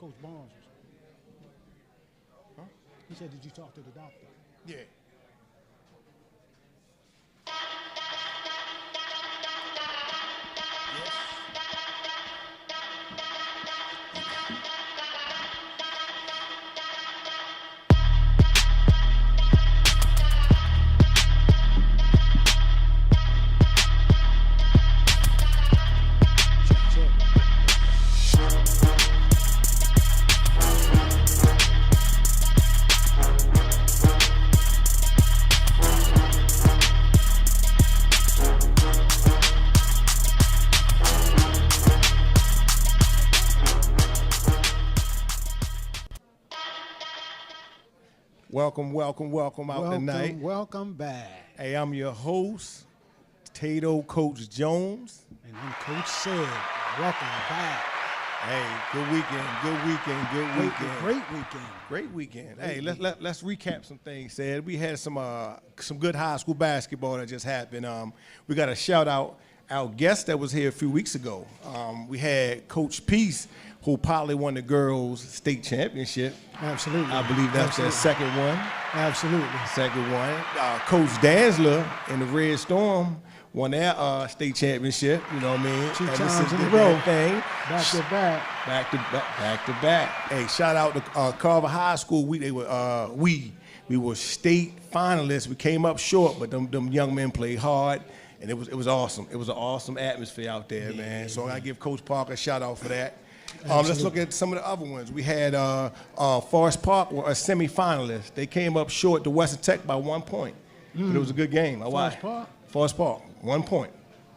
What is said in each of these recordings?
Coach Barnes. Huh? He said, did you talk to the doctor? Yeah. Welcome out tonight. Welcome back. Hey, I'm your host, Tato Coach Jones. And I'm Coach Sid. Welcome back. Hey, good weekend. Great weekend. Hey, let's recap some things, Sid. We had some good high school basketball that just happened. We got to shout out our guest that was here a few weeks ago. We had Coach Peace, who probably won the girls' state championship. Absolutely. I believe that's their second one. Absolutely. Second one. Coach Dansler in the Red Storm won their state championship. You know what I mean? 2 times in a row. Back to back. Hey, shout out to Carver High School. We were state finalists. We came up short, but them young men played hard. And it was awesome. It was an awesome atmosphere out there, man. So I gotta give Coach Parker a shout out for that. Let's look at some of the other ones. We had Forest Park were a semifinalist. They came up short to Western Tech by 1 point. But it was a good game. Forest Park, 1 point.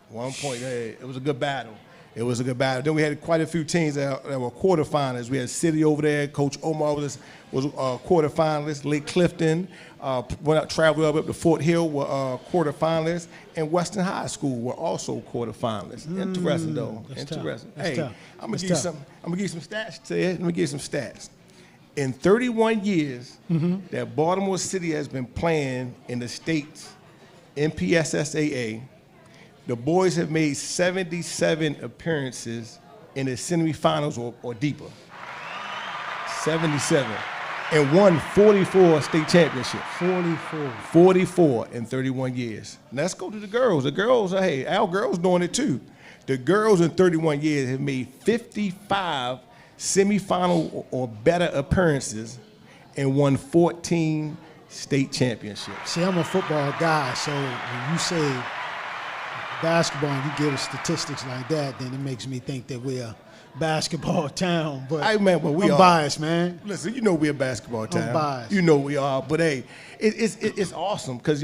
1 point. Hey, it was a good battle. Then we had quite a few teams that were quarterfinalists. We had City over there. Coach Omar was quarterfinalist. Lake Clifton traveled up to Fort Hill were quarterfinalists. And Western High School were also quarterfinalists. Interesting though. Interesting. Hey, I'm gonna give you some stats. Let me give you some stats. In 31 years that Baltimore City has been playing in the state's MPSSAA, the boys have made 77 appearances in the semifinals or deeper. 77. And won 44 state championships. 44 in 31 years. Let's go to the girls. The girls, hey, our girls doing it too. The girls in 31 years have made 55 semifinal or better appearances and won 14 state championships. See, I'm a football guy, so when you say basketball and you give statistics like that, then it makes me think that we're a basketball town. But I'm biased, man. Listen, you know we're a basketball town. I'm biased. You know we are. But hey, it's awesome because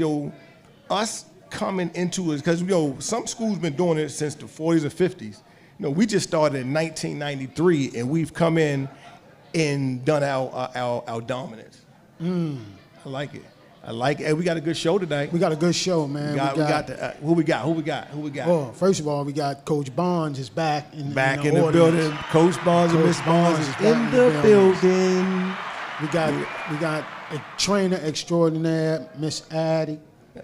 us coming into it, because some schools been doing it since the 40s and 50s. We just started in 1993 and we've come in and done our dominance. I like it. Hey, we got a good show tonight. We got a good show, man. Who we got? Well, first of all, we got Coach Barnes is back in the building. Coach Barnes and Miss Barnes is in the building. We got a trainer extraordinaire, Miss Addie. We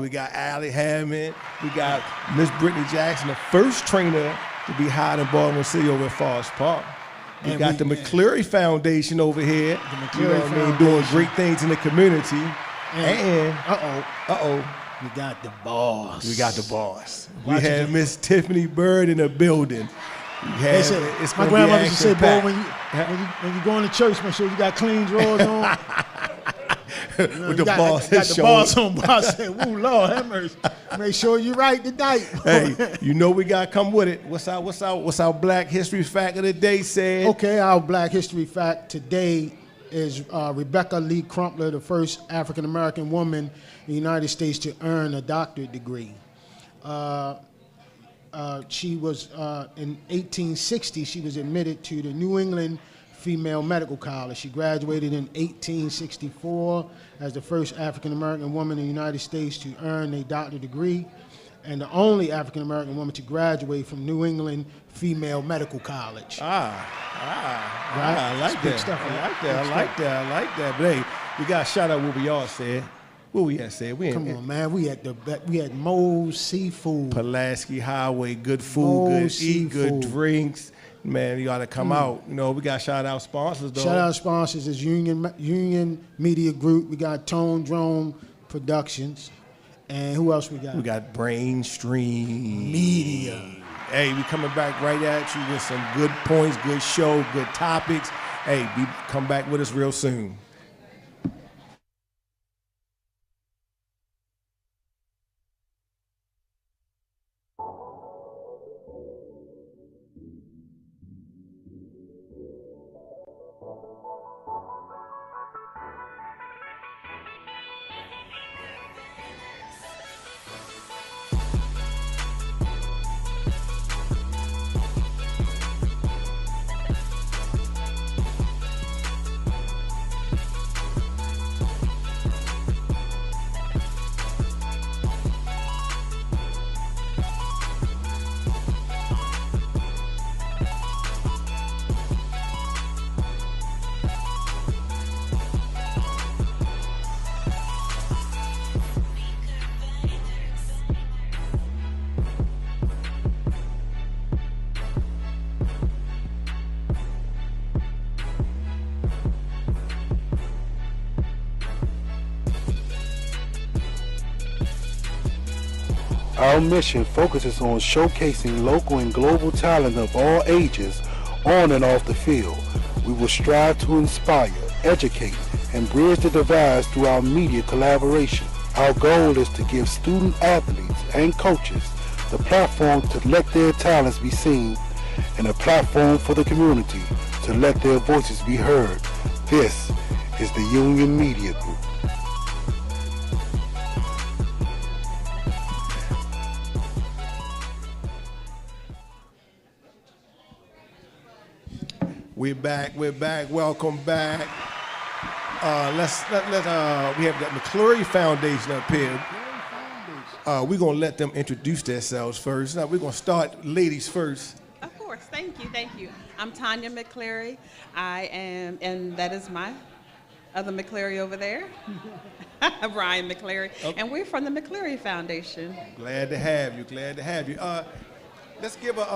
got Allie Hammond. We got Miss Brittany Jackson, the first trainer to be hired in Baltimore City over at Forest Park. We got the McCleary Foundation over here. The McCleary Foundation doing great things in the community. And we got the boss. We had Miss Tiffany Bird in the building. My grandmother used to say, boy, when you going to church, make sure you got clean drawers on. With the boss. Got the boss on. I said, "Woo, Lord have mercy. Make sure you right tonight." Hey, we gotta come with it. What's our Black History fact of the day, said? Okay, our Black History fact today is Rebecca Lee Crumpler, the first African American woman in the United States to earn a doctorate degree. She was in 1860. She was admitted to the New England Female Medical College. She graduated in 1864 as the first African-American woman in the United States to earn a doctorate degree and the only African-American woman to graduate from New England Female Medical College. Right? I like that. But hey, we got to shout out what we all said. What we had said? Come on, man. We had Moe's Seafood. Pulaski Highway, good food, good eat, good drinks. Man, you got to come out. You know, we got shout out sponsors though. Shout out sponsors is Union Media Group. We got Tone Drone Productions. And who else we got? We got Brainstream Media. Hey, we coming back right at you with some good points, good show, good topics. Hey, come back with us real soon. Our mission focuses on showcasing local and global talent of all ages on and off the field. We will strive to inspire, educate, and bridge the divides through our media collaboration. Our goal is to give student athletes and coaches the platform to let their talents be seen and a platform for the community to let their voices be heard. This is the Union Media Group. We're back. Welcome back. We have the McClurry Foundation up here. We're gonna let them introduce themselves first. Now we're gonna start ladies first. Of course, thank you. I'm Tanya McCleary. I am, and that is my other McCleary over there, Brian McCleary, Okay. and we're from the McCleary Foundation. Glad to have you. Let's give us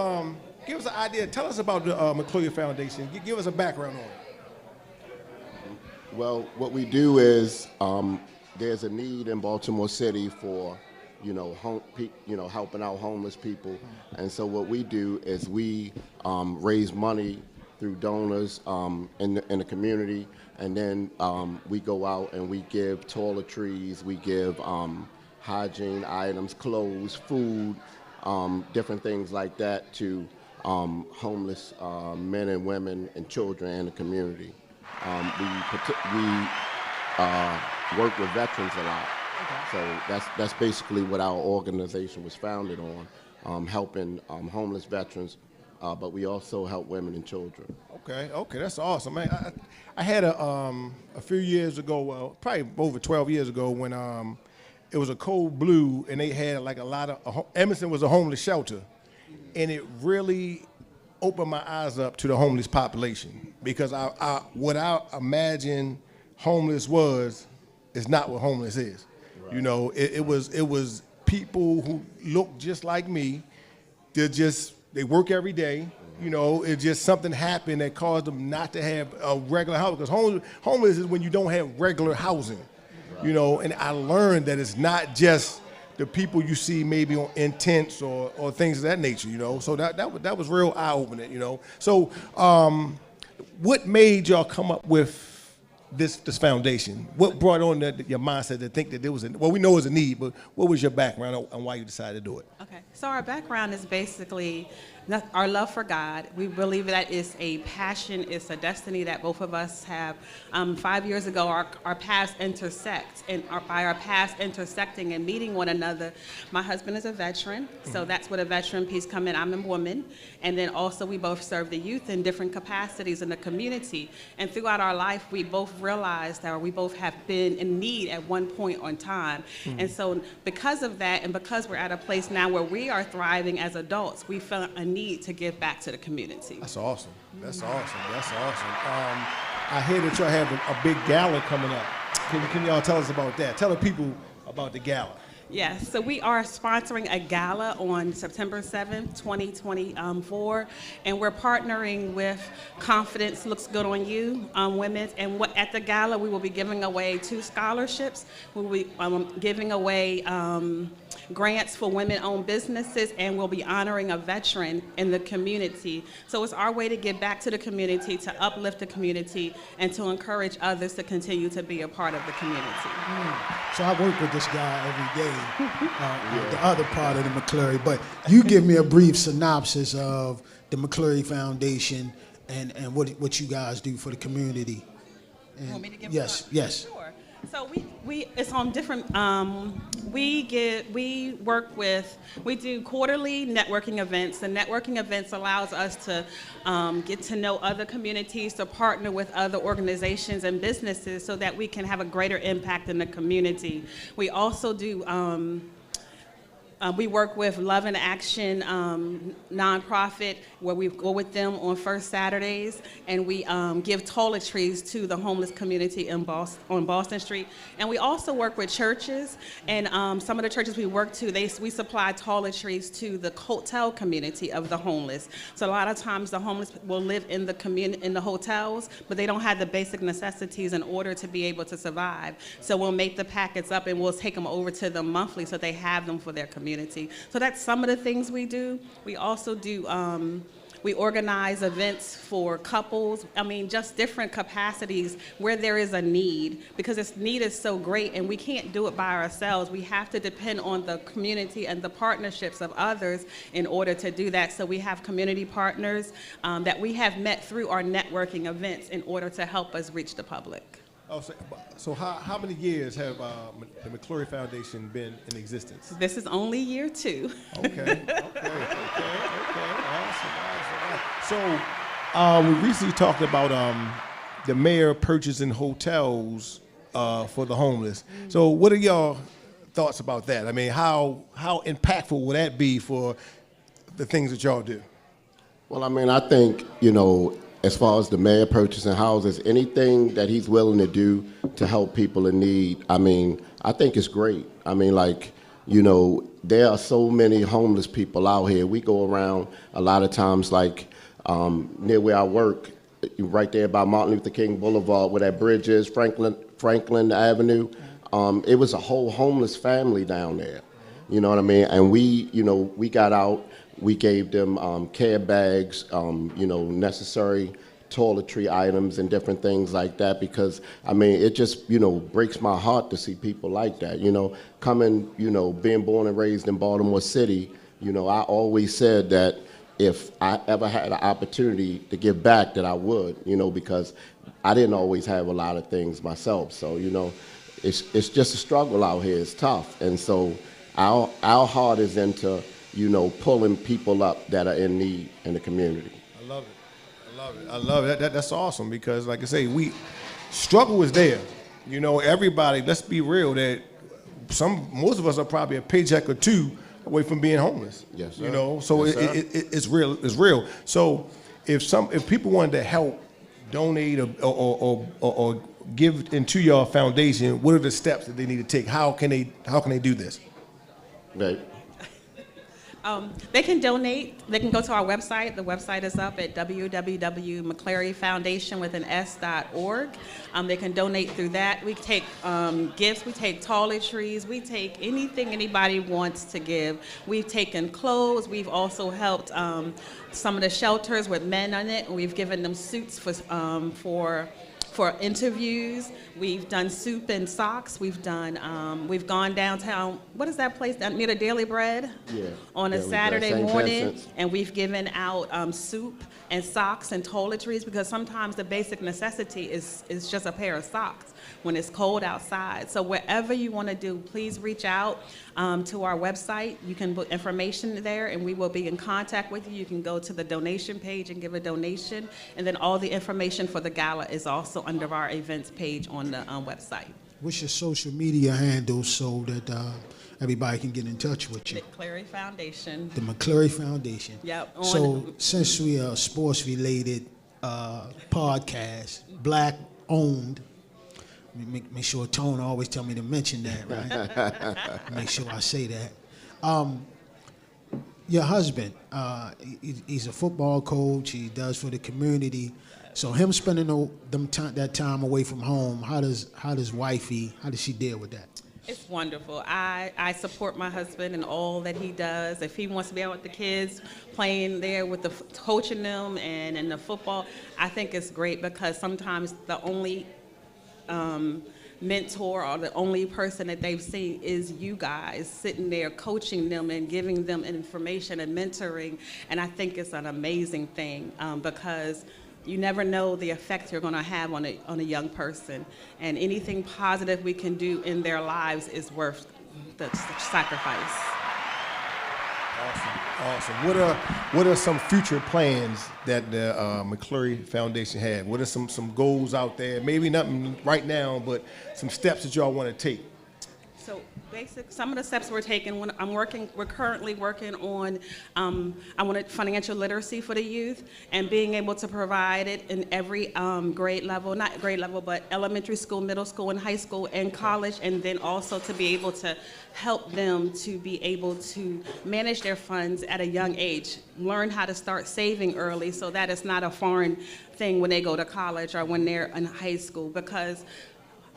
an idea. Tell us about the McClurry Foundation. Give us a background on it. Well, what we do is there's a need in Baltimore City for, helping out homeless people, and so what we do is we raise money through donors in the community, and then we go out and we give toiletries, we give hygiene items, clothes, food, different things like that to homeless men and women and children in the community. We work with veterans a lot. Okay. So that's basically what our organization was founded on, helping homeless veterans, but we also help women and children. Okay, that's awesome, man. I had a few years ago, well, probably over 12 years ago, when it was a cold blue, and they had like a lot of Emerson was a homeless shelter, and it really opened my eyes up to the homeless population, because what I imagine homeless is not what homeless is. Right. You know, it was people who look just like me. They work every day. You know, it's just something happened that caused them not to have a regular house, because homeless is when you don't have regular housing. Right. You know, and I learned that it's not just the people you see maybe in tents or things of that nature, you know. So that was real eye-opening, you know. So what made y'all come up with this foundation? What brought on your mindset to think that there was we know it was a need, but what was your background and why you decided to do it? Okay, so our background is basically our love for God. We believe that it's a passion, it's a destiny that both of us have. 5 years ago, our paths intersect, and by our paths intersecting and meeting one another, my husband is a veteran, so that's where the veteran piece come in. I'm a woman, and then also we both serve the youth in different capacities in the community. And throughout our life, we both realized that we both have been in need at one point on time. And so because of that, and because we're at a place now where we are thriving as adults, we felt a need to give back to the community. That's awesome. I hear that y'all have a big gala coming up. Can y'all tell us about that? Tell the people about the gala. Yes, so we are sponsoring a gala on September 7th, 2024, and we're partnering with Confidence Looks Good on You Women. And at the gala, we will be giving away 2 scholarships. We'll be giving away grants for women-owned businesses, and we'll be honoring a veteran in the community. So it's our way to give back to the community, to uplift the community, and to encourage others to continue to be a part of the community. So I work with this guy every day, the other part of the McCleary. But you give me a brief synopsis of the McCleary Foundation and what you guys do for the community. And Want me to give yes, one? yes. Sure. So we it's on different. We do quarterly networking events. The networking events allows us to get to know other communities, to partner with other organizations and businesses, so that we can have a greater impact in the community. We also do. We work with Love and Action nonprofit, where we go with them on first Saturdays, and we give toiletries to the homeless community on Boston Street. And we also work with churches, and some of the churches we work to, we supply toiletries to the hotel community of the homeless. So a lot of times the homeless will live in the hotels, but they don't have the basic necessities in order to be able to survive. So we'll make the packets up and we'll take them over to them monthly so they have them for their community. So that's some of the things we do. We also do, we organize events for couples. I mean, just different capacities where there is a need, because this need is so great and we can't do it by ourselves. We have to depend on the community and the partnerships of others in order to do that. So we have community partners that we have met through our networking events in order to help us reach the public. Oh, so how many years have the McCleary Foundation been in existence? This is only year 2. Okay. Awesome. So we recently talked about the mayor purchasing hotels for the homeless. So what are y'all thoughts about that? I mean, how impactful will that be for the things that y'all do? Well, I mean, I think, as far as the mayor purchasing houses, anything that he's willing to do to help people in need, I mean, I think it's great. I mean, there are so many homeless people out here. We go around a lot of times, near where I work, right there by Martin Luther King Boulevard, where that bridge is, Franklin Avenue. It was a whole homeless family down there. You know what I mean? And we got out. We gave them care bags, necessary toiletry items and different things like that, because, I mean, it just, breaks my heart to see people like that, coming, being born and raised in Baltimore City, I always said that if I ever had an opportunity to give back, that I would, because I didn't always have a lot of things myself. So, it's just a struggle out here. It's tough. And so our heart is into, pulling people up that are in need in the community. I love it. That's awesome, because, like I say, struggle is there. Everybody, let's be real, that most of us are probably a paycheck or 2 away from being homeless. Yes, sir. So yes, it's real. It's real. So if people wanted to help, donate or give into your foundation, what are the steps that they need to take? How can they do this? Right. They can donate. They can go to our website. The website is up at www.mcclearyfoundation.org. They can donate through that. We take gifts. We take toiletries. We take anything anybody wants to give. We've taken clothes. We've also helped some of the shelters with men on it. We've given them suits for interviews. We've done soup and socks. We've gone downtown. What is that place near the Daily Bread? Yeah. On a Daily Saturday Bread, St. morning, Vincent's. and we've given out soup and socks and toiletries, because sometimes the basic necessity is just a pair of socks when it's cold outside. So wherever you want to do, please reach out to our website. You can put information there, and we will be in contact with you. You can go to the donation page and give a donation, and then all the information for the gala is also under our events page on the website. What's your social media handle so that everybody can get in touch with you? McCleary Foundation. The McCleary Foundation. Yep. So since we are a sports-related podcast, Black-owned, Make sure Tone always tell me to mention that, right? Make sure I say that. Your husband, he's a football coach. He does for the community. So him spending that time away from home, how does wifey, how does she deal with that? It's wonderful. I support my husband in all that he does. If he wants to be out with the kids, playing there with coaching them and the football, I think it's great because sometimes the only mentor or the only person that they've seen is you guys sitting there coaching them and giving them information and mentoring. And I think it's an amazing thing because you never know the effect you're going to have on a young person, and anything positive we can do in their lives is worth the sacrifice. Awesome. What are some future plans that the McCleary Foundation have? What are some goals out there? Maybe nothing right now, but some steps that y'all want to take. So some of the steps we're taking, we're currently working on, I wanted financial literacy for the youth and being able to provide it in every grade level, not grade level, but elementary school, middle school, and high school, and college, and then also to be able to help them to be able to manage their funds at a young age, learn how to start saving early so that it's not a foreign thing when they go to college or when they're in high school, because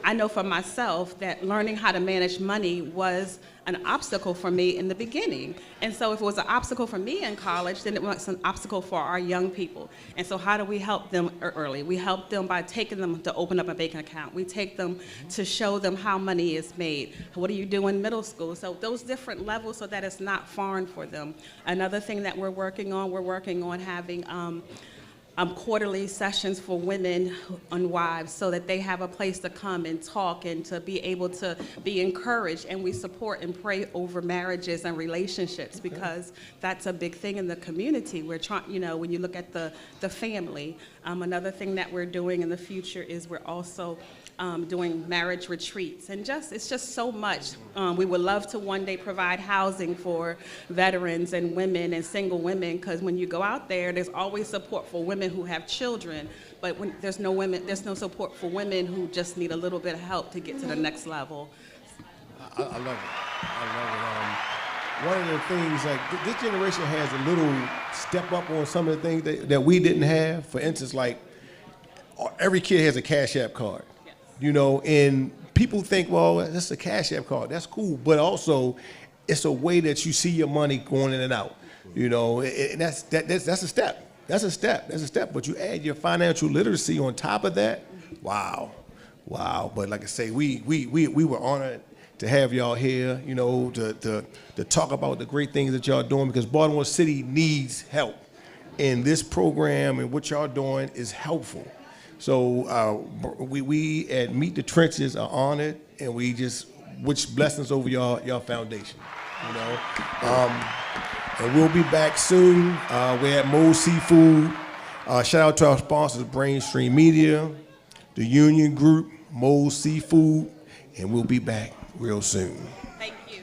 I know for myself that learning how to manage money was an obstacle for me in the beginning. And so if it was an obstacle for me in college, then it was an obstacle for our young people. And so how do we help them early? We help them by taking them to open up a banking account. We take them to show them how money is made. What do you do in middle school? So those different levels so that it's not foreign for them. Another thing that we're working on having quarterly sessions for women and wives so that they have a place to come and talk and to be able to be encouraged. And we support and pray over marriages and relationships because that's a big thing in the community. We're trying, when you look at the family. Another thing that we're doing in the future is we're also doing marriage retreats, and it's just so much. We would love to one day provide housing for veterans and women and single women, because when you go out there, there's always support for women who have children, but when there's no support for women who just need a little bit of help to get to the next level. I love it. One of the things, like this generation has a little step up on some of the things that we didn't have. For instance, like every kid has a Cash App card. And people think, well, that's a Cash App card. That's cool. But also, it's a way that you see your money going in and out. And that's a step. That's a step. But you add your financial literacy on top of that. Wow. But like I say, we were honored to have y'all here, to talk about the great things that y'all doing, because Baltimore City needs help. And this program and what y'all doing is helpful. So we at Meet the Trenches are honored, and we just wish blessings over y'all foundation. And we'll be back soon. We're at Moe's Seafood. Shout out to our sponsors, Brainstream Media, the Union Group, Moe's Seafood, and we'll be back real soon. Thank you.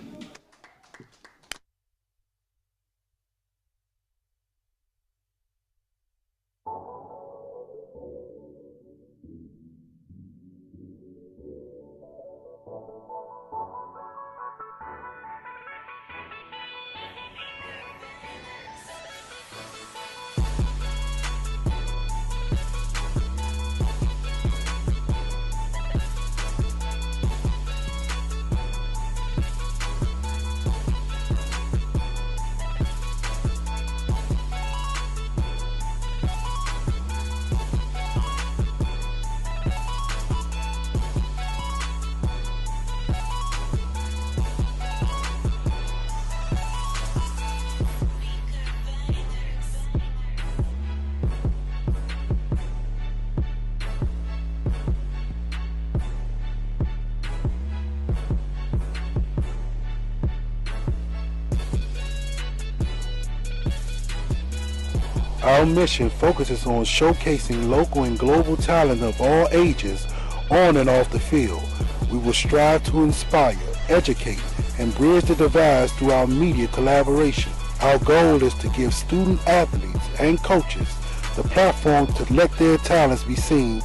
Our mission focuses on showcasing local and global talent of all ages on and off the field. We will strive to inspire, educate, and bridge the divides through our media collaboration. Our goal is to give student athletes and coaches the platform to let their talents be seen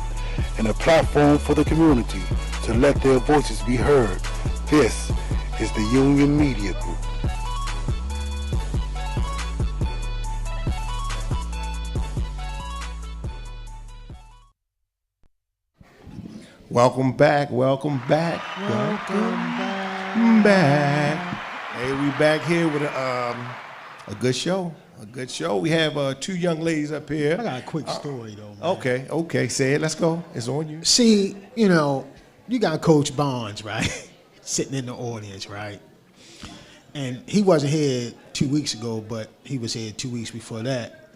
and a platform for the community to to let their voices be heard. This is the Union Media Group. Welcome back. Welcome back. Welcome back. Hey, we back here with a good show. A good show. We have two young ladies up here. I got a quick story, though, man. Okay. Say it. Let's go. It's on you. See, you know, you got Coach Bonds, right? Sitting in the audience, right? And he wasn't here 2 weeks ago, but he was here 2 weeks before that.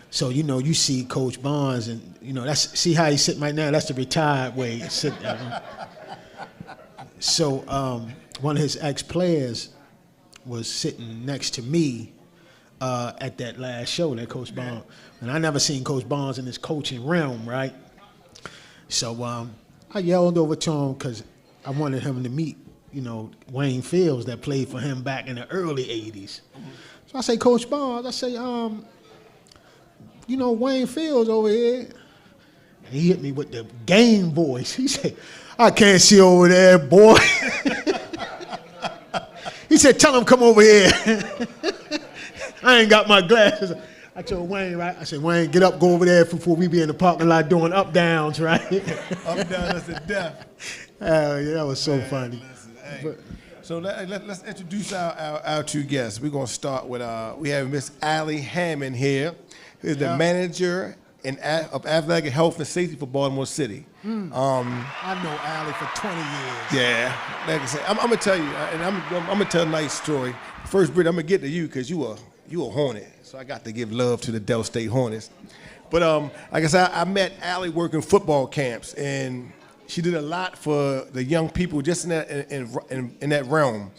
So, you know, you see Coach Bonds, and, you know, see how he's sitting right now? That's the retired way to sit there. So one of his ex-players was sitting next to me at that last show, that Coach Bonds. And I never seen Coach Bonds in his coaching realm, right? So I yelled over to him because I wanted him to meet, you know, Wayne Fields that played for him back in the early 80s. So I say, Coach Bonds, I say, you know, Wayne Fields over here. And he hit me with the game voice. He said, I can't see over there, boy. He said, tell him come over here. I ain't got my glasses. I told Wayne, right? I said, Wayne, get up, go over there before we be in the parking lot doing up downs, right? Up down, that's a death. Yeah, that was so funny. So let's introduce our two guests. We're gonna start with we have Miss Allie Hammond here, who is the manager of athletic health and safety for Baltimore City. I know Allie for 20 years. Yeah, like I said, I'm gonna tell you, and I'm gonna tell a nice story. First, Britt, I'm gonna get to you because you a Hornet, so I got to give love to the Del State Hornets. But like I said, I met Allie working football camps, and she did a lot for the young people just in that realm.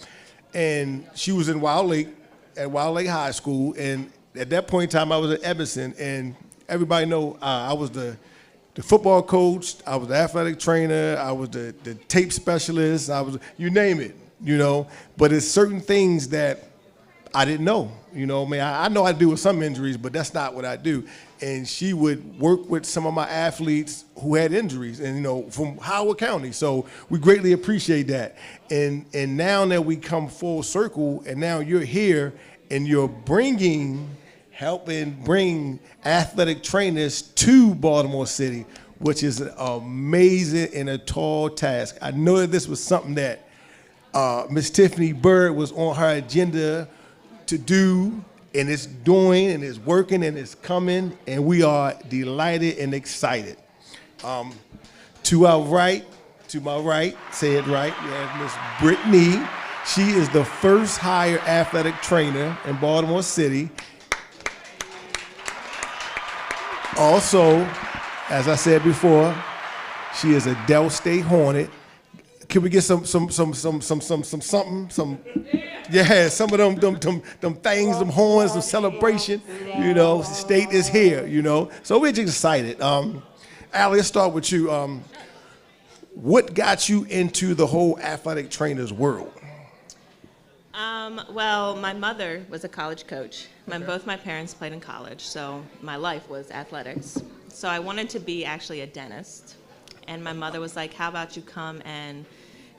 And she was in Wild Lake at Wild Lake High School, and at that point in time, I was at Emerson, and everybody know I was the football coach, I was the athletic trainer, I was the tape specialist, I was, you name it, you know. But it's certain things that I didn't know, you know. I mean, I know I do with some injuries, but that's not what I do. And she would work with some of my athletes who had injuries, and you know, from Howard County. So we greatly appreciate that. And now that we come full circle, and now you're here, and you're helping bring athletic trainers to Baltimore City, which is an amazing and a tall task. I know that this was something that Miss Tiffany Bird was on her agenda to do, and it's doing, and it's working, and it's coming, and we are delighted and excited. To my right, say it right, we have Miss Brittany. She is the first hired athletic trainer in Baltimore City. Also, as I said before, she is a Del State Hornet. Can we get some yeah, some of them things, them horns, some celebration, you know, the state is here, you know. So we're just excited. Allie, let's start with you. What got you into the whole athletic trainer's world? Well, my mother was a college coach. Both my parents played in college, so my life was athletics. So I wanted to be actually a dentist. And my mother was like, how about you come and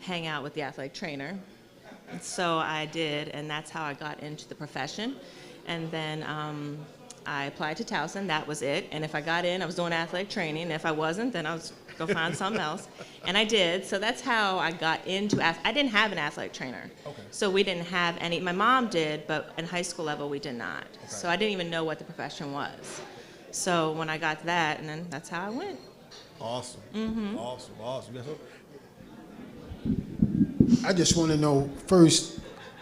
hang out with the athletic trainer? And so I did, and that's how I got into the profession. And then I applied to Towson, that was it. And if I got in, I was doing athletic training. And if I wasn't, then I was go find something else. And I did, so that's how I got into I didn't have an athletic trainer. Okay. So we didn't have any, my mom did, but in high school level we did not. Okay. So I didn't even know what the profession was. So when I got that, and then that's how I went. Awesome. Mm-hmm. Awesome. Yes, sir. I just want to know first,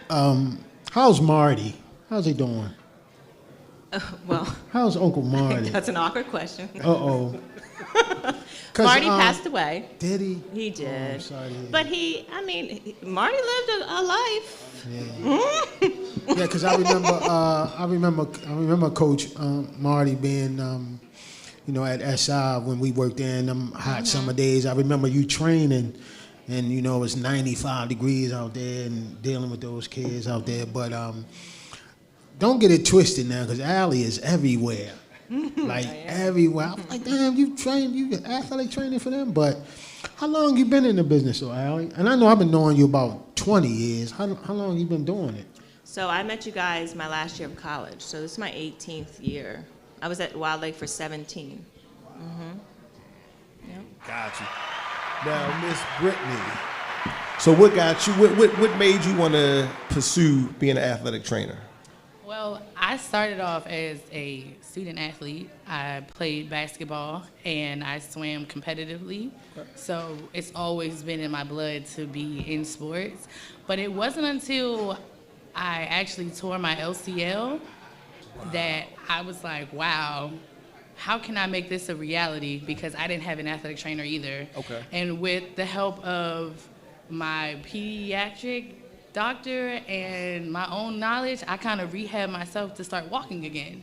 how's Marty? How's he doing? Well, how's Uncle Marty? That's an awkward question. Uh-oh. Marty passed away. Did he? He did. Oh, I'm sorry. But Marty lived a life. Yeah, because I remember Coach Marty being, you know, at SI when we worked there in them hot summer days. I remember you training, and you know it was 95 degrees out there, and dealing with those kids out there. But don't get it twisted now, because Allie is everywhere. like everywhere. I was like, damn, you athletic training for them? But how long you been in the business, though, Allie? And I know I've been knowing you about 20 years. How long you been doing it? So I met you guys my last year of college. So this is my 18th year. I was at Wild Lake for 17. Yep. Got you. Now, Miss Brittany. So what got you? What made you want to pursue being an athletic trainer? Well, I started off as a student athlete. I played basketball and I swam competitively. So it's always been in my blood to be in sports. But it wasn't until I actually tore my LCL that I was like, wow, how can I make this a reality? Because I didn't have an athletic trainer either. Okay. And with the help of my pediatric doctor and my own knowledge, I kind of rehabbed myself to start walking again.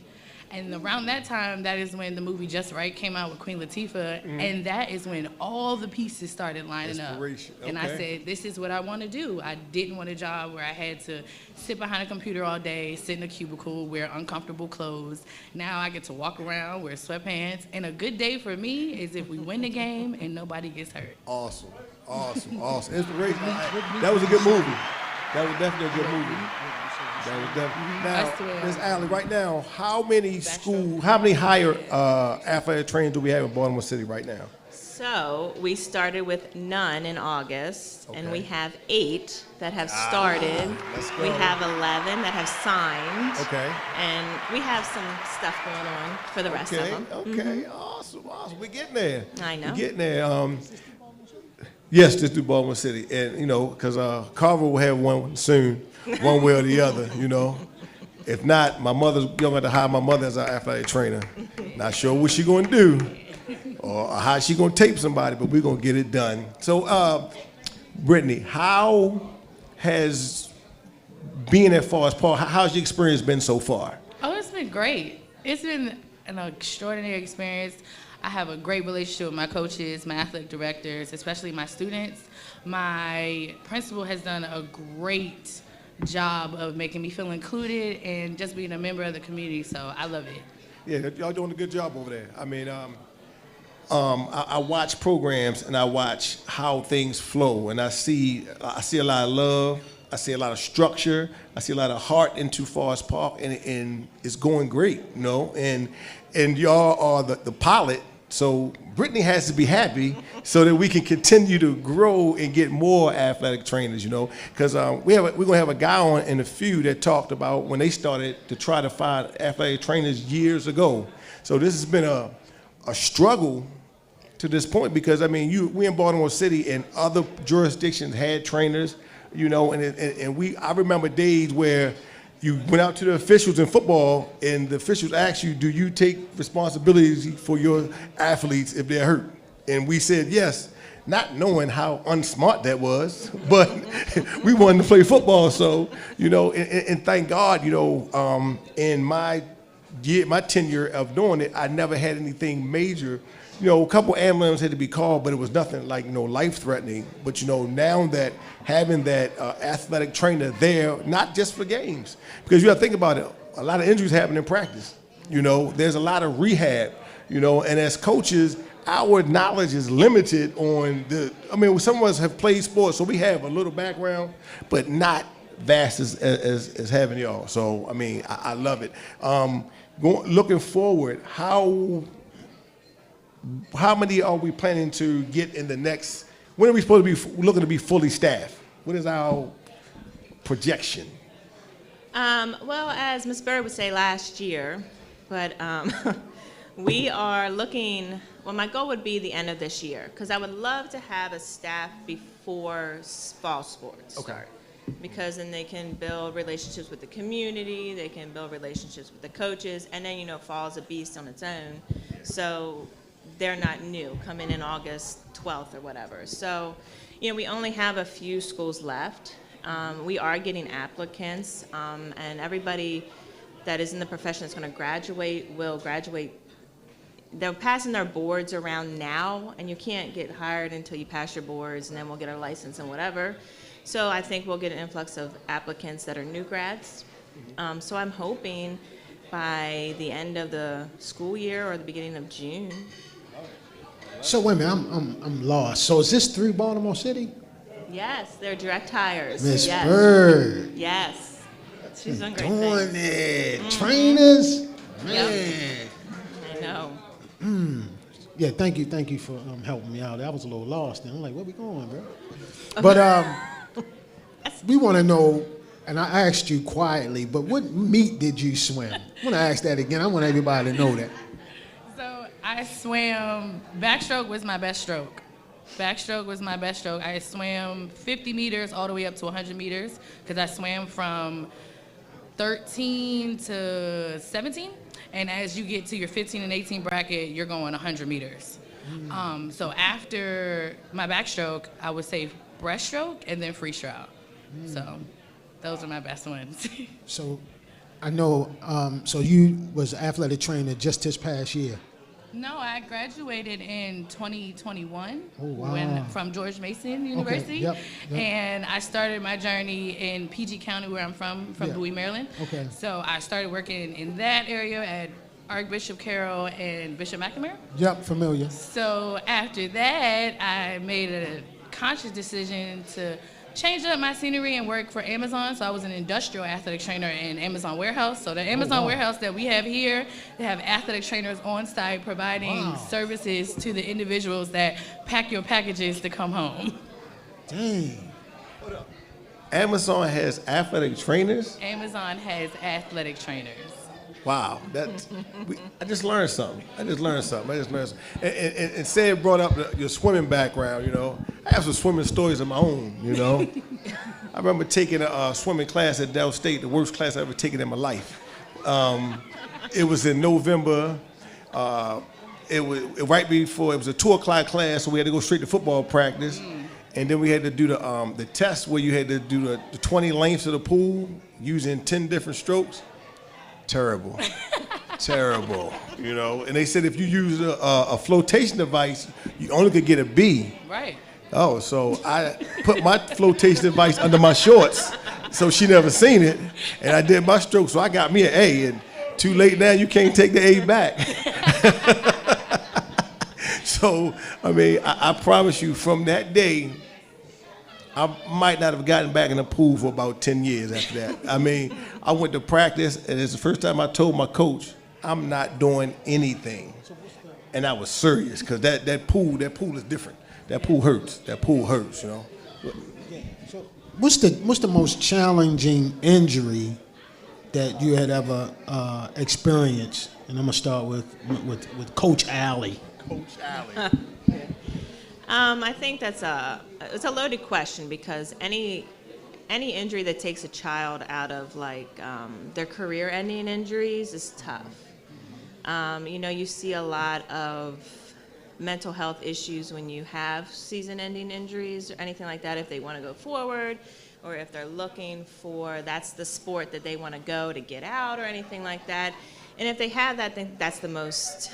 And around that time, that is when the movie Just Right came out with Queen Latifah, and that is when all the pieces started lining up. And I said, this is what I want to do. I didn't want a job where I had to sit behind a computer all day, sit in a cubicle, wear uncomfortable clothes. Now I get to walk around, wear sweatpants, and a good day for me is if we win the game and nobody gets hurt. Awesome. Inspiration. That was a good movie. That was definitely a good movie. Now, Ms. Allie, right now, how many higher athletic trainers do we have in Baltimore City right now? So we started with none in August, and we Okay. have 8 that have started. Let's go. We have 11 that have signed. Okay. And we have some stuff going on for the rest of them. Okay. Awesome. We're getting there. I know. We're getting there. Yes, just do Baltimore City, and because Carver will have one soon, one way or the other. If not, my mother's going to hire my mother as our athletic trainer. Not sure what she's going to do, or how she's going to tape somebody, but we're going to get it done. So, Brittany, how has being at Forest Park? How's your experience been so far? Oh, it's been great. It's been an extraordinary experience. I have a great relationship with my coaches, my athletic directors, especially my students. My principal has done a great job of making me feel included and just being a member of the community, so I love it. Yeah, y'all doing a good job over there. I mean, I watch programs and I watch how things flow, and I see a lot of love, I see a lot of structure, I see a lot of heart into Forest Park, and it's going great, and y'all are the pilot, so Brittany has to be happy so that we can continue to grow and get more athletic trainers, because we're going to have a guy on in a few that talked about when they started to try to find athletic trainers years ago. So this has been a struggle to this point, because we in Baltimore City and other jurisdictions had trainers, and I remember days where you went out to the officials in football, and the officials asked you, do you take responsibility for your athletes if they're hurt? And we said yes, not knowing how unsmart that was, but we wanted to play football. So, and thank God, in my tenure of doing it, I never had anything major. A couple ambulances had to be called, but it was nothing like, life-threatening. But, now that having that athletic trainer there, not just for games, because you got to think about it, a lot of injuries happen in practice. There's a lot of rehab, and as coaches, our knowledge is limited on some of us have played sports, so we have a little background, but not vast as having y'all. So, I love it. Looking forward, how many are we planning to get in the next? When are we supposed to be looking to be fully staffed? What is our projection? Well, as Ms. Bird would say, last year, but we are looking. Well, my goal would be the end of this year, because I would love to have a staff before fall sports start. Because then they can build relationships with the community, they can build relationships with the coaches, and then fall's a beast on its own. So they're not new, coming in August 12th or whatever. So, we only have a few schools left. We are getting applicants, and everybody that is in the profession that's going to graduate will graduate. They're passing their boards around now, and you can't get hired until you pass your boards, and then we'll get our license and whatever. So I think we'll get an influx of applicants that are new grads. So I'm hoping by the end of the school year or the beginning of June. So wait a minute, I'm lost. So is this through Baltimore City? Yes, they're direct hires. Miss Yes. Bird. Yes. She's doing great Doing things. it. Trainers? Man. I know. Yeah, thank you for helping me out. I was a little lost. And I'm like, where we going, bro? But we want to know, and I asked you quietly, but what meet did you swim? I want to ask that again. I want everybody to know that. So I swam, backstroke was my best stroke. Backstroke was my best stroke. I swam 50 meters all the way up to 100 meters because I swam from 13 to 17. And as you get to your 15 and 18 bracket, you're going 100 meters. So after my backstroke, I would say breaststroke and then freestyle. So those are my best ones. So I know, so you was an athletic trainer just this past year. No, I graduated in 2021 Oh, wow. from George Mason University. Yep. And I started my journey in PG County, where I'm from Yeah. Bowie, Maryland. Okay. So I started working in that area at Archbishop Carroll and Bishop McNamara. Yep, familiar. So after that, I made a conscious decision to change up my scenery and work for Amazon. So I was an industrial athletic trainer in Amazon warehouse. So the Amazon warehouse that we have here, they have athletic trainers on site providing services to the individuals that pack your packages to come home. Dang. Amazon has athletic trainers? Amazon has athletic trainers. Wow, I just learned something. And Sid brought up your swimming background, you know. I have some swimming stories of my own, you know. I remember taking a swimming class at Del State, the worst class I ever taken in my life. It was in November. It was right before, it was a 2:00 class, so we had to go straight to football practice. And then we had to do the test where you had to do the 20 lengths of the pool using 10 different strokes. Terrible, you know. And they said if you use a flotation device, you only could get a B. Right. Oh, so I put my flotation device under my shorts, so she never seen it, and I did my stroke, so I got me an A. And too late now, you can't take the A back. So, I mean, I promise you, from that day, I might not have gotten back in the pool for about 10 years after that. I mean, I went to practice, and it's the first time I told my coach, I'm not doing anything. And I was serious, because that pool is different. That pool hurts, you know. So what's the most challenging injury that you had ever experienced? And I'm gonna start with Coach Allie. Coach Allie. I think it's a loaded question because any injury that takes a child out of their career-ending injuries is tough. You know, you see a lot of mental health issues when you have season-ending injuries or anything like that. If they want to go forward, or if they're looking for that's the sport that they want to go to get out or anything like that. And if they have that, then that's the most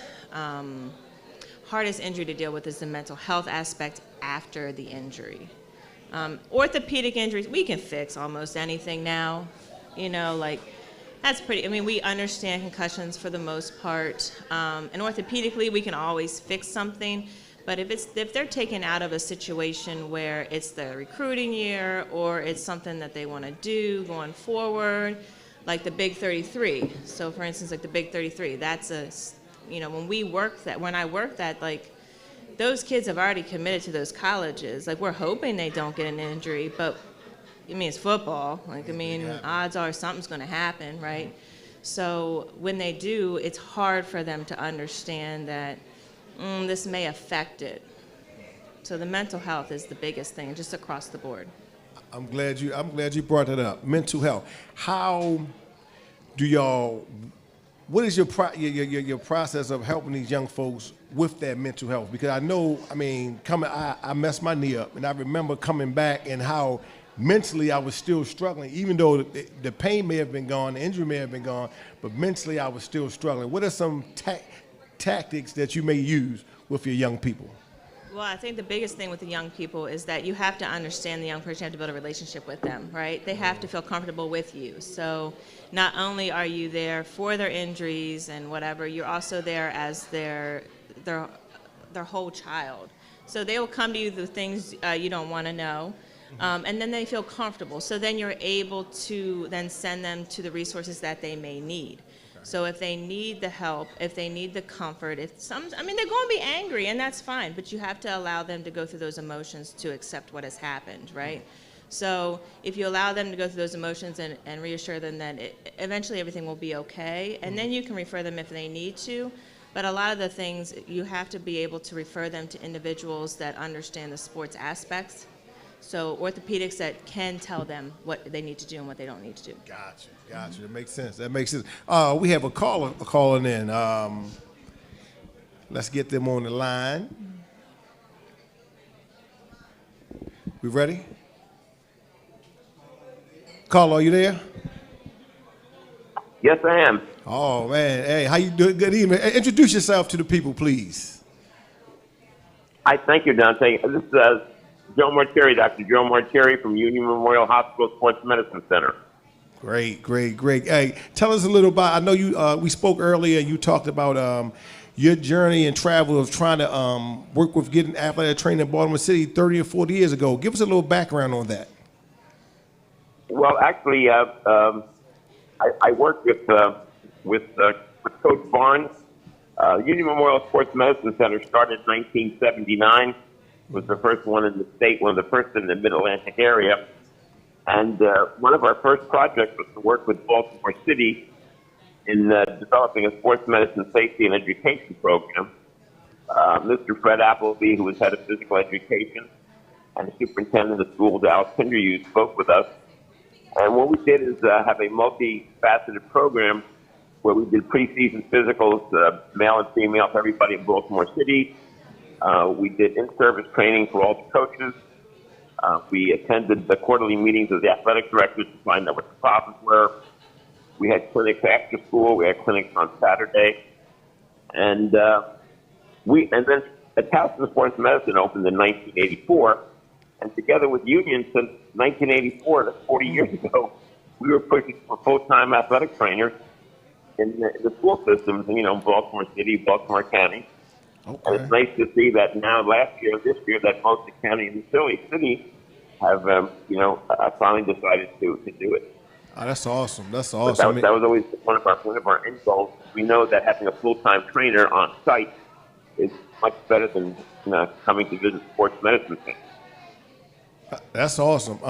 hardest injury to deal with is the mental health aspect after the injury. Orthopedic injuries, we can fix almost anything now. You know, that's pretty, I mean, we understand concussions for the most part. And orthopedically, we can always fix something. But if they're taken out of a situation where it's the recruiting year or it's something that they want to do going forward, like the Big 33. So for instance, like the Big 33, that's when I worked that, those kids have already committed to those colleges. We're hoping they don't get an injury, but I mean, it's football. Odds are something's going to happen, right? So when they do, it's hard for them to understand that this may affect it. So the mental health is the biggest thing, just across the board. I'm glad you brought that up. Mental health. How do y'all? What is your process of helping these young folks with their mental health? Because I know, I messed my knee up, and I remember coming back and how mentally I was still struggling, even though the pain may have been gone, the injury may have been gone, but mentally I was still struggling. What are some tactics that you may use with your young people? Well, I think the biggest thing with the young people is that you have to understand the young person, you have to build a relationship with them, right? They have to feel comfortable with you. So not only are you there for their injuries and whatever, you're also there as their whole child. So they will come to you the things you don't want to know, and then they feel comfortable. So then you're able to then send them to the resources that they may need. So if they need the help, if they need the comfort, they're going to be angry, and that's fine, but you have to allow them to go through those emotions to accept what has happened, right? So if you allow them to go through those emotions and reassure them that eventually everything will be okay, and then you can refer them if they need to. But a lot of the things, you have to be able to refer them to individuals that understand the sports aspects. So orthopedics that can tell them what they need to do and what they don't need to do. Gotcha. That makes sense. We have a caller calling in. Let's get them on the line. We ready? Caller, are you there? Yes, I am. Oh, man. Hey, how you doing? Good evening. Introduce yourself to the people, please. I thank you, Dante. This is Joe Mortieri, Dr. Joe Mortieri from Union Memorial Hospital Sports Medicine Center. Great. Hey, tell us a little about, I know you. We spoke earlier, you talked about your journey and travel of trying to work with getting athletic training in Baltimore City 30 or 40 years ago. Give us a little background on that. Well, actually, I worked with Coach Barnes. Union Memorial Sports Medicine Center started in 1979. It was the first one in the state, one of the first in the Mid-Atlantic area. And one of our first projects was to work with Baltimore City in developing a sports medicine safety and education program. Mr. Fred Appleby, who was head of physical education, and the superintendent of schools, Alice Pinderhughes, spoke with us. And what we did is have a multifaceted program where we did preseason physicals, male and female, for everybody in Baltimore City. We did in-service training for all the coaches. We attended the quarterly meetings of the athletic directors to find out what the problems were. We had clinics after school. We had clinics on Saturday. And then Towson Sports Medicine opened in 1984. And together with Union, since 1984, that's 40 years ago, we were pushing for full-time athletic trainers in the school systems, Baltimore City, Baltimore County. Okay. And it's nice to see that now, this year, that most of the county and the city have, finally decided to do it. Oh, that's awesome. That was always one of our end goals. We know that having a full-time trainer on site is much better than coming to visit sports medicine centers. That's awesome.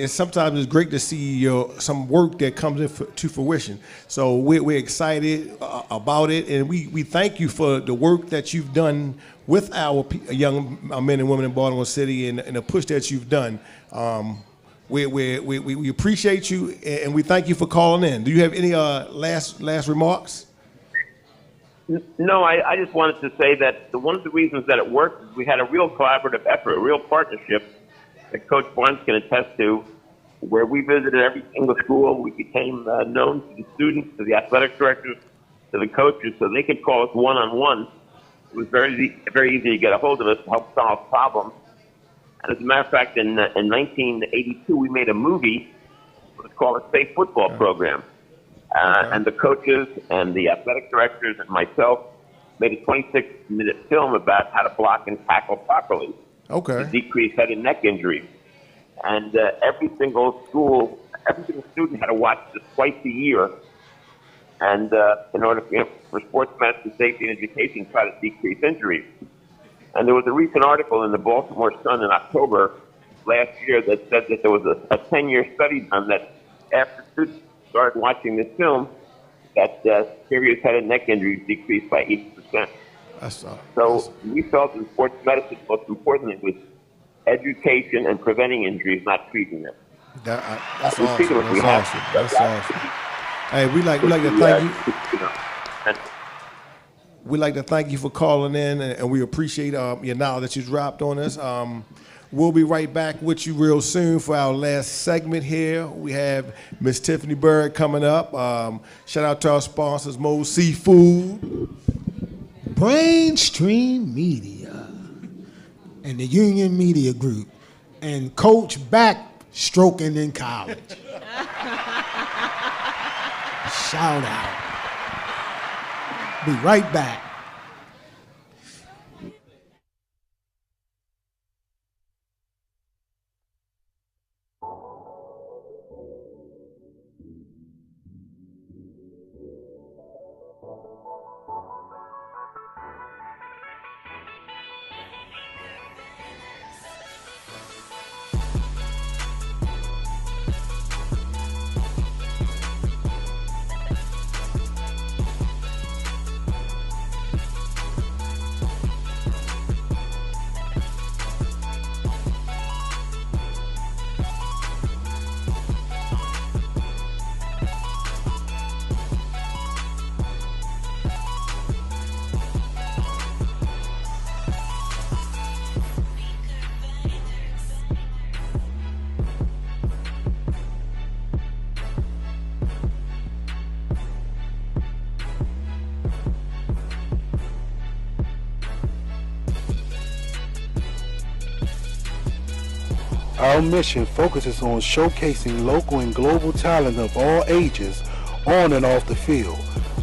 Sometimes it's great to see some work that comes to fruition. So we're excited about it, and we thank you for the work that you've done with our young men and women in Baltimore City and the push that you've done. We appreciate you, and we thank you for calling in. Do you have any last remarks? No, I just wanted to say that one of the reasons that it worked is we had a real collaborative effort, a real partnership that Coach Barnes can attest to, where we visited every single school. We became known to the students, to the athletic directors, to the coaches, so they could call us one-on-one. It was very easy to get a hold of us to help solve problems. And as a matter of fact, in 1982, we made a movie. It was called a Safe Football Program. And the coaches and the athletic directors and myself made a 26-minute film about how to block and tackle properly to decrease head and neck injuries. And every single student had to watch this twice a year. And in order for sports medicine, safety, and education, try to decrease injuries. And there was a recent article in the Baltimore Sun in October last year that said that there was a 10-year study done that after students started watching this film, that serious head and neck injuries decreased by 80%. So we felt in sports medicine, most importantly, was education and preventing injuries, not treating them. That's awesome. Hey, we like to thank you. We'd like to thank you for calling in, and we appreciate your knowledge that you dropped on us. We'll be right back with you real soon for our last segment here. We have Miss Tiffany Bird coming up. Shout out to our sponsors, Mo's Seafood, Brainstream Media, and the Union Media Group, and Coach backstroking in college. Shout out. Be right back. Our mission focuses on showcasing local and global talent of all ages on and off the field.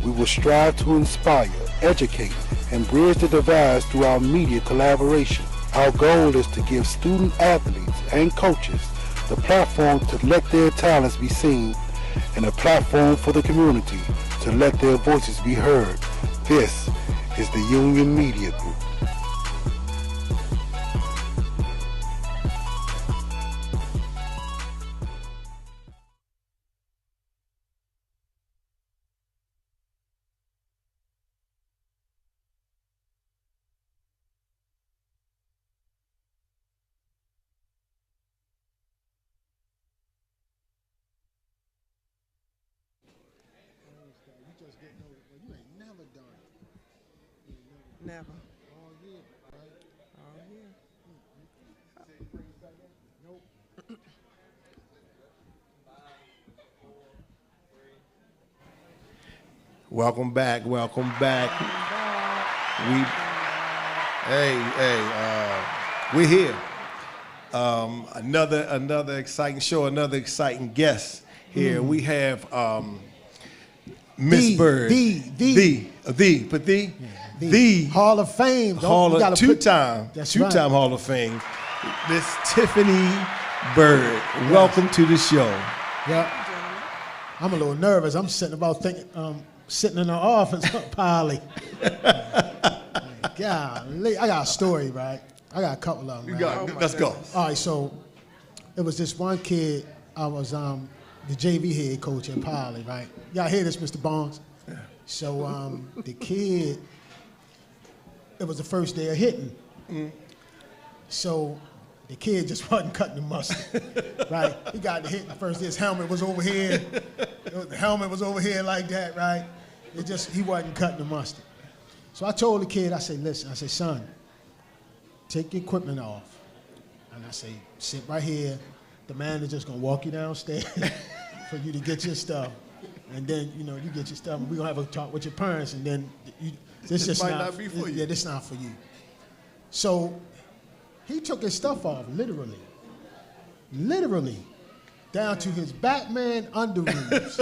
We will strive to inspire, educate, and bridge the divides through our media collaboration. Our goal is to give student athletes and coaches the platform to let their talents be seen and a platform for the community to let their voices be heard. This is the Union Media Group. Never. Welcome back. Welcome back. We're here. Another exciting show. Another exciting guest here. We have Miss Bird. The Hall of Fame. Two-time Hall of Fame, Miss Tiffany Bird. Welcome to the show. Yeah. I'm a little nervous. I'm sitting in the office, Polly. Golly, I got a story, right? I got a couple of them. You got it. Let's go. All right, so it was this one kid. I was the JV head coach at Polly, right? Y'all hear this, Mr. Barnes? Yeah. So the kid, it was the first day of hitting. Mm. So the kid just wasn't cutting the mustard, right? He got the hit the first day. His helmet was over here. The helmet was over here like that, right? He wasn't cutting the mustard. So I told the kid, I said, listen, I said, son, take your equipment off. And I say, sit right here. The manager's gonna walk you downstairs for you to get your stuff. And then, you get your stuff, and we're gonna have a talk with your parents, and then this might not be for you. Yeah, this not for you. So he took his stuff off, literally, down to his Batman underoos.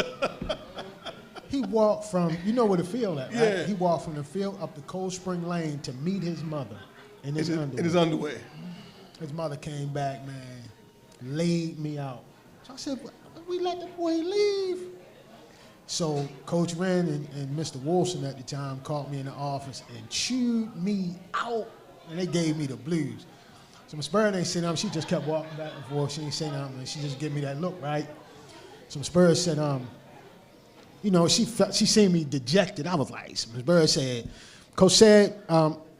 He walked from, you know where the field at, right? Yeah. He walked from the field up to Cold Spring Lane to meet his mother in his underwear. His mother came back, man, laid me out. So I said, we let the boy leave. So Coach Wren and Mr. Wilson at the time called me in the office and chewed me out, and they gave me the blues. So Miss Bird ain't say nothing. She just kept walking back and forth. She ain't say nothing, and she just gave me that look, right? So Miss Bird said, she seen me dejected. I was like, Miss Bird said, Coach said,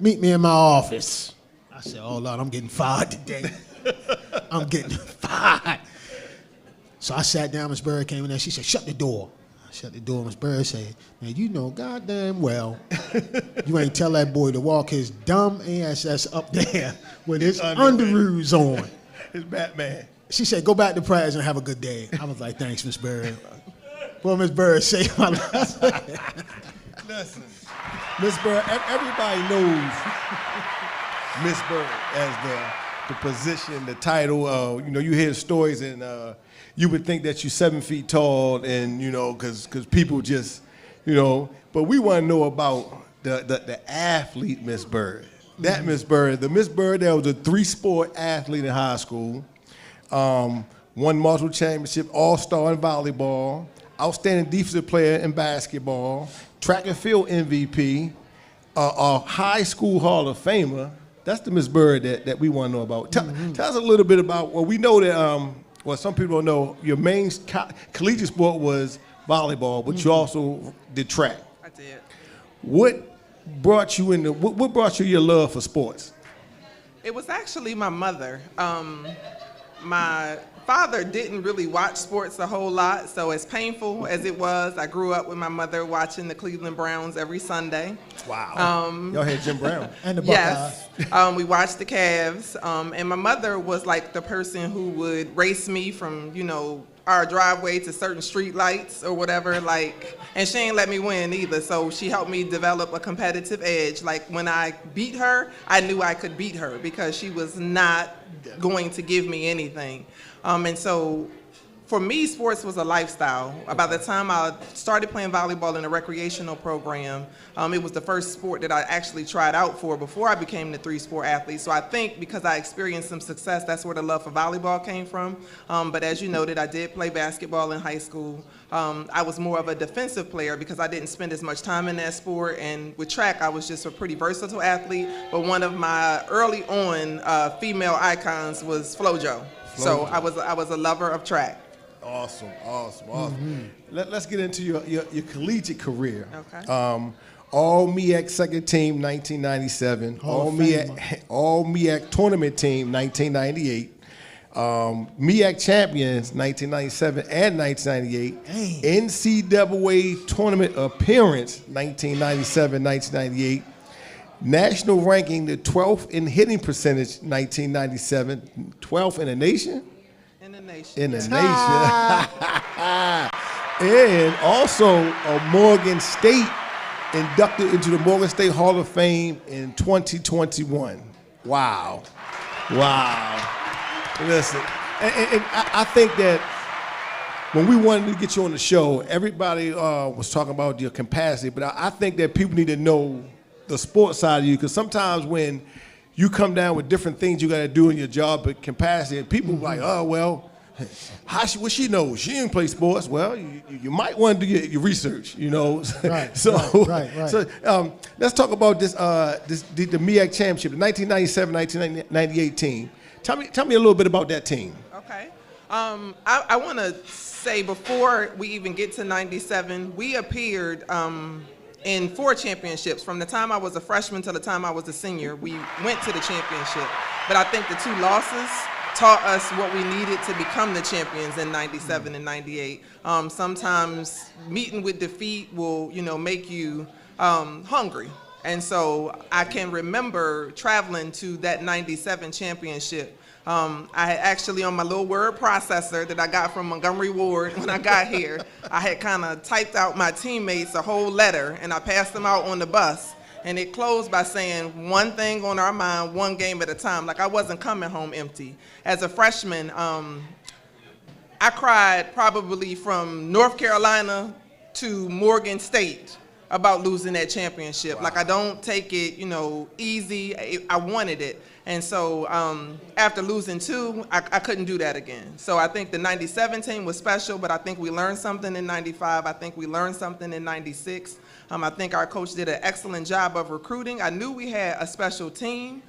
meet me in my office. I said, oh Lord, I'm getting fired today. I'm getting fired. So I sat down. Miss Bird came in there. She said, shut the door. Shut the door. Miss Bird said, now you know goddamn well you ain't tell that boy to walk his dumb ass up there with his underoos on. His Batman. She said, go back to practice and have a good day. I was like, thanks, Miss Bird. Well, Miss Bird saved my life. Listen, Miss Bird, everybody knows Miss Bird as the position, the title. You know, you hear stories and you would think that you're 7 feet tall, and you know, because people just, you know. But we want to know about the athlete Miss Bird. That Miss Bird, the Miss Bird that was a 3-sport athlete in high school, won multiple championship, all-star in volleyball, outstanding defensive player in basketball, track and field MVP, a high school Hall of Famer. That's the Miss Bird that we want to know about. Tell us a little bit about, well, we know that, well, some people don't know, your main collegiate sport was volleyball, but you also did track. I did. What brought you into, what brought you your love for sports? It was actually my mother. My father didn't really watch sports a whole lot, so as painful as it was, I grew up with my mother watching the Cleveland Browns every Sunday. Wow. Y'all had Jim Brown. And the Buckeyes. Yes. We watched the Cavs, and my mother was like the person who would race me from, you know, our driveway to certain street lights or whatever, like, and she ain't let me win either, so she helped me develop a competitive edge. Like, when I beat her, I knew I could beat her because she was not going to give me anything. And so for me, sports was a lifestyle. By the time I started playing volleyball in a recreational program, it was the first sport that I actually tried out for before I became the 3-sport athlete. So I think because I experienced some success, that's where the love for volleyball came from. But as you noted, I did play basketball in high school. I was more of a defensive player because I didn't spend as much time in that sport. And with track, I was just a pretty versatile athlete. But one of my early on female icons was FloJo. So I was a lover of track. Awesome. Let's get into your collegiate career. Okay. All MEAC second team, 1997. All MEAC tournament team, 1998. MEAC champions, 1997 and 1998. Dang. NCAA tournament appearance, 1997, 1998. National ranking, the 12th in hitting percentage, 1997. 12th in the nation? In the nation. In the nation. And also a Morgan State inducted into the Morgan State Hall of Fame in 2021. Wow. Listen, and I think that when we wanted to get you on the show, everybody was talking about your capacity, but I think that people need to know the sports side of you, because sometimes when you come down with different things you got to do in your job but capacity, and people like, oh, well, what she knows? She didn't play sports. Well, you might want to do your research, you know. Right. So let's talk about the MEAC championship, the 1997-1998 team. Tell me a little bit about that team. Okay. I want to say before we even get to 97, we appeared in 4 championships. From the time I was a freshman till the time I was a senior, we went to the championship. But I think the 2 losses taught us what we needed to become the champions in 97 and 98. Sometimes meeting with defeat will, make you hungry. And so I can remember traveling to that 97 championship. I had actually on my little word processor that I got from Montgomery Ward when I got here, I had kind of typed out my teammates a whole letter and I passed them out on the bus. And it closed by saying one thing on our mind, one game at a time. Like I wasn't coming home empty. As a freshman, I cried probably from North Carolina to Morgan State about losing that championship. Wow. Like I don't take it, easy. I wanted it. And so after losing 2, I couldn't do that again. So I think the 97 team was special, but I think we learned something in 95. I think we learned something in 96. I think our coach did an excellent job of recruiting. I knew we had a special team.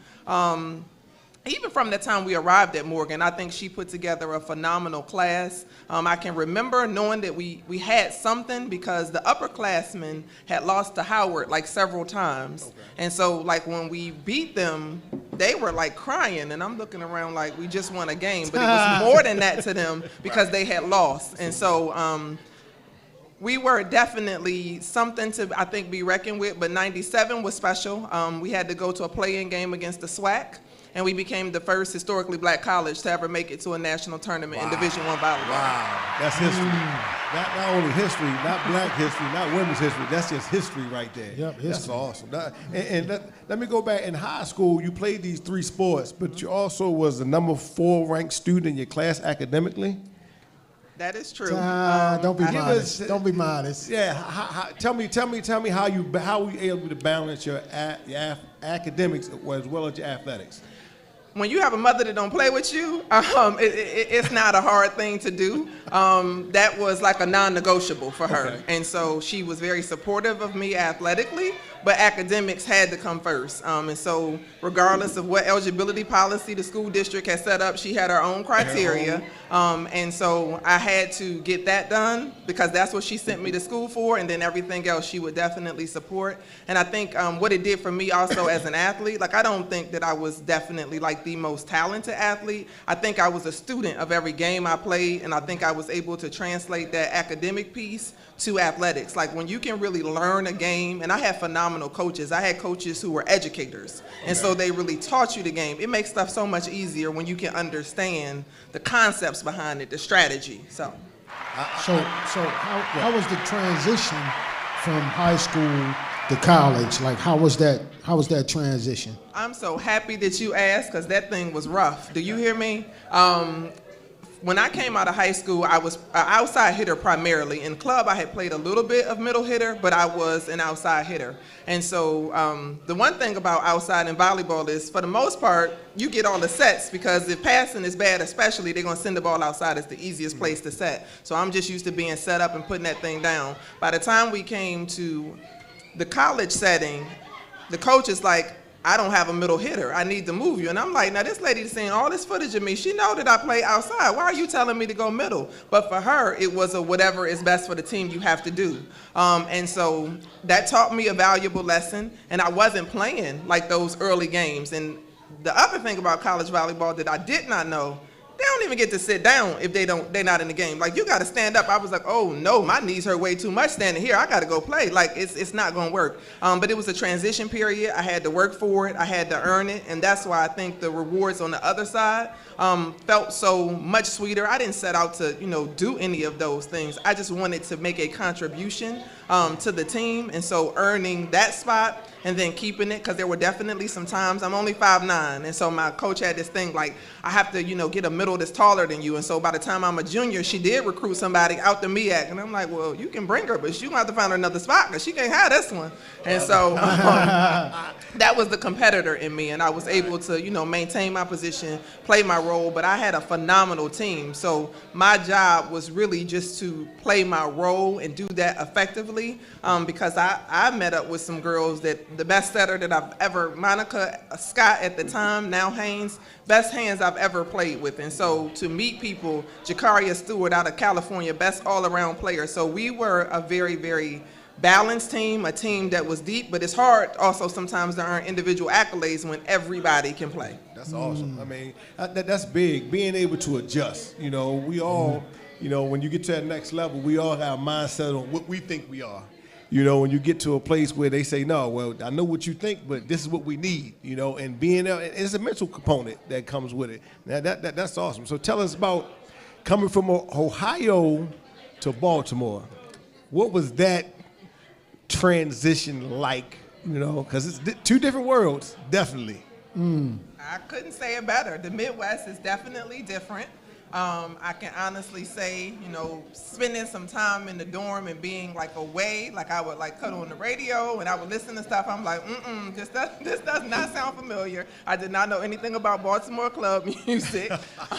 Even from the time we arrived at Morgan, I think she put together a phenomenal class. I can remember knowing that we had something because the upperclassmen had lost to Howard like several times. Okay. And so like when we beat them, they were like crying and I'm looking around like we just won a game, but it was more than that to them because they had lost. And so we were definitely something to, I think, be reckoned with, but 97 was special. We had to go to a play-in game against the SWAC. and we became the first historically black college to ever make it to a national tournament in Division I volleyball. Wow, that's history. Not only history, not black history, not women's history. That's just history right there. Yep, history. That's awesome. Let me go back. In high school, you played these 3 sports, but you also was the number 4 ranked student in your class academically. That is true. Don't be modest. Don't be modest. Yeah. Tell me how were you able to balance your academics as well as your athletics? When you have a mother that don't play with you, it's not a hard thing to do. That was like a non-negotiable for her. Okay. And so she was very supportive of me athletically, but academics had to come first. And so regardless of what eligibility policy the school district had set up, she had her own criteria. And so I had to get that done because that's what she sent me to school for, and then everything else she would definitely support. And I think what it did for me also as an athlete, like I don't think that I was definitely like the most talented athlete. I think I was a student of every game I played, and I think I was able to translate that academic piece to athletics. Like when you can really learn a game, and I had phenomenal coaches. I had coaches who were educators, and so they really taught you the game. It makes stuff so much easier when you can understand the concepts behind it, the strategy. So how was the transition from high school to college? Like how was that transition? I'm so happy that you asked because that thing was rough. Do you hear me? When I came out of high school, I was an outside hitter primarily. In club, I had played a little bit of middle hitter, but I was an outside hitter. And so the one thing about outside in volleyball is, for the most part, you get all the sets because if passing is bad, especially, they're going to send the ball outside. It's the easiest place to set. So I'm just used to being set up and putting that thing down. By the time we came to the college setting, the coach is like, I don't have a middle hitter. I need to move you. And I'm like, now this lady's seeing all this footage of me. She know that I play outside. Why are you telling me to go middle? But for her, it was a whatever is best for the team you have to do. And so that taught me a valuable lesson. And I wasn't playing like those early games. And the other thing about college volleyball that I did not know, they don't even get to sit down if they're not in the game. Like you got to stand up. I was like, oh no, my knees hurt way too much standing here. I got to go play. Like it's not going to work. But it was a transition period. I had to work for it. I had to earn it, and that's why I think the rewards on the other side felt so much sweeter. I didn't set out to do any of those things. I just wanted to make a contribution to the team, and so earning that spot and then keeping it, because there were definitely some times, I'm only 5'9", and so my coach had this thing like, I have to, get a middle that's taller than you, and so by the time I'm a junior, she did recruit somebody out the MEAC, and I'm like, well, you can bring her, but you're going to have to find her another spot, because she can't have this one. And so that was the competitor in me, and I was able to, maintain my position, play my role, but I had a phenomenal team, so my job was really just to play my role and do that effectively, because I met up with some girls that the best setter that I've ever, Monica Scott at the time, now Haynes, best hands I've ever played with. And so to meet people, Jakaria Stewart out of California, best all-around player. So we were a very, very balanced team, a team that was deep, but it's hard also sometimes to earn individual accolades when everybody can play. That's awesome. I mean, that's big, being able to adjust. We all, when you get to that next level, we all have a mindset on what we think we are. When you get to a place where they say, no, well, I know what you think, but this is what we need, and being there, it's a mental component that comes with it. Now, that's awesome. So tell us about coming from Ohio to Baltimore. What was that transition like, because it's 2 different worlds, definitely. I couldn't say it better. The Midwest is definitely different. I can honestly say, spending some time in the dorm and being like away, like I would like cut on the radio and I would listen to stuff. I'm like, this does not sound familiar. I did not know anything about Baltimore club music.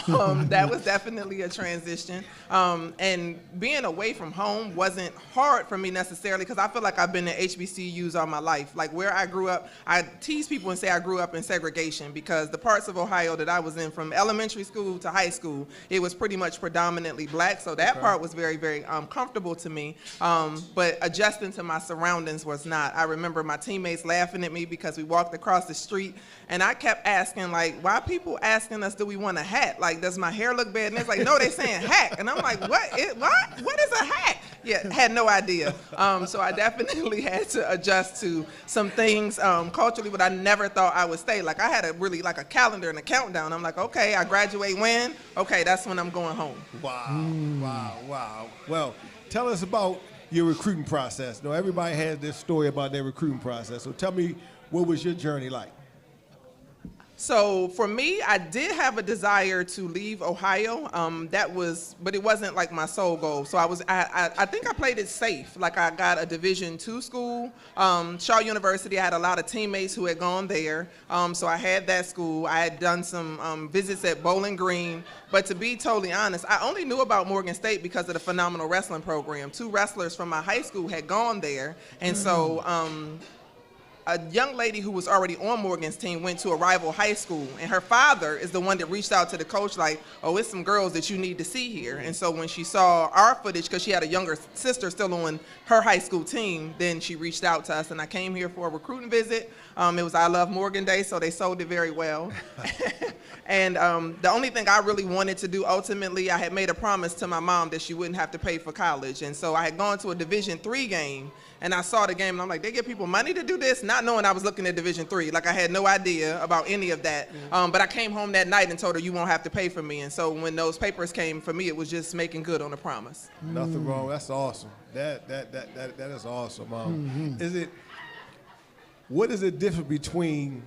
That was definitely a transition. And being away from home wasn't hard for me necessarily because I feel like I've been in HBCUs all my life. Like where I grew up, I tease people and say I grew up in segregation because the parts of Ohio that I was in from elementary school to high school, it was pretty much predominantly black, so that part was very, very comfortable to me, but adjusting to my surroundings was not. I remember my teammates laughing at me because we walked across the street, and I kept asking, like, why people asking us, do we want a hat? Like, does my hair look bad? And it's like, no, they saying hat. And I'm like, what is a hat? Yeah, had no idea. So I definitely had to adjust to some things culturally, but I never thought I would stay. Like I had a really like a calendar and a countdown. I'm like, okay, I graduate when? Okay, that's when I'm going home. Wow. Well, tell us about your recruiting process. You know, everybody has their story about their recruiting process. So tell me, what was your journey like? So for me, I did have a desire to leave Ohio. But it wasn't like my sole goal. So I think I played it safe. Like I got a Division II school, Shaw University. I had a lot of teammates who had gone there. So I had that school. I had done some visits at Bowling Green. But to be totally honest, I only knew about Morgan State because of the phenomenal wrestling program. 2 wrestlers from my high school had gone there. And so a young lady who was already on Morgan's team went to a rival high school, and her father is the one that reached out to the coach like, oh, it's some girls that you need to see here. And so when she saw our footage, because she had a younger sister still on her high school team, then she reached out to us, and I came here for a recruiting visit. It was I Love Morgan Day, so they sold it very well. And the only thing I really wanted to do ultimately, I had made a promise to my mom that she wouldn't have to pay for college. And so I had gone to a Division III game, and I saw the game, and I'm like, they give people money to do this? Not knowing I was looking at Division III. Like, I had no idea about any of that. But I came home that night and told her, you won't have to pay for me. And so when those papers came for me, it was just making good on the promise. Nothing wrong. That's awesome. That is awesome. What is the difference between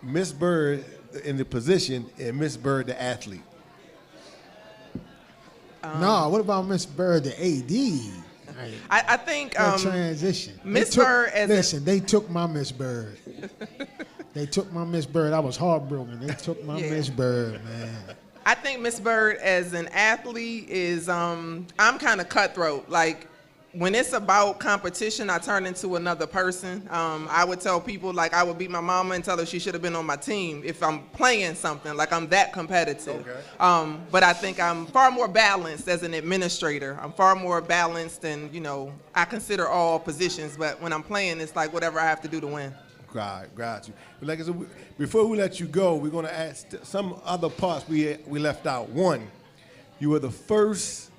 Miss Bird in the position and Miss Bird the athlete? No, what about Miss Bird the AD? I think that transition. Miss Bird they took my Miss Bird. They took my Miss Bird. I was heartbroken. They took my Miss Bird, man. I think Miss Bird as an athlete is I'm kind of cutthroat. Like when it's about competition, I turn into another person. I would tell people, like, I would beat my mama and tell her she should have been on my team if I'm playing something. Like, I'm that competitive. Okay. But I think I'm far more balanced as an administrator. I'm far more balanced, and, you know, I consider all positions. But when I'm playing, it's like whatever I have to do to win. Got you. But like I said, before we let you go, we're going to ask some other parts we left out. One, you were the first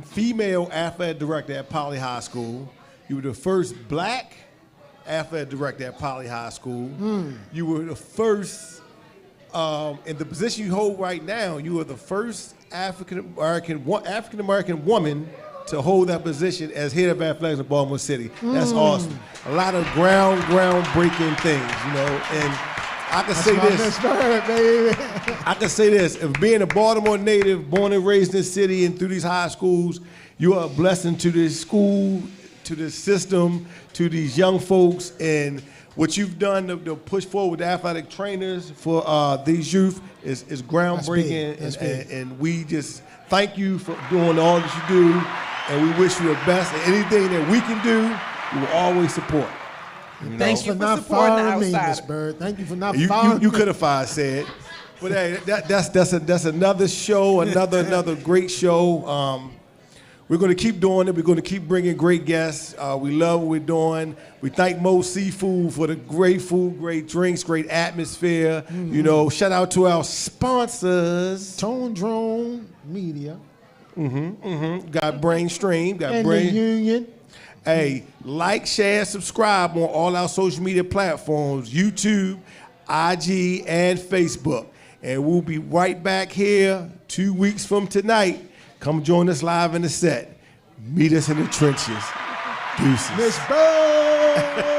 female athletic director at Poly High School. You were the first black athletic director at Poly High School. You were the first, in the position you hold right now, you were the first African American woman to hold that position as head of athletics in Baltimore City. That's awesome. A lot of groundbreaking things, you know, and I can say this. I can say this: if being a Baltimore native, born and raised in the city and through these high schools, you are a blessing to this school, to this system, to these young folks, and what you've done to push forward the athletic trainers for these youth is groundbreaking. And we just thank you for doing all that you do, and we wish you the best. And anything that we can do, we will always support. Thanks for not firing me, Miss Bird. Thank you for not firing me. You could have fired said. But hey, that's another show, another great show. We're going to keep doing it. We're going to keep bringing great guests. We love what we're doing. We thank Mo Seafood for the great food, great drinks, great atmosphere. You know, shout out to our sponsors. Tone Drone Media. Got Brainstream. Got and the Union. Hey, like, share, subscribe on all our social media platforms, YouTube, IG, and Facebook. And we'll be right back here 2 weeks from tonight. Come join us live in the set. Meet us in the trenches. Deuces. Miss Bird!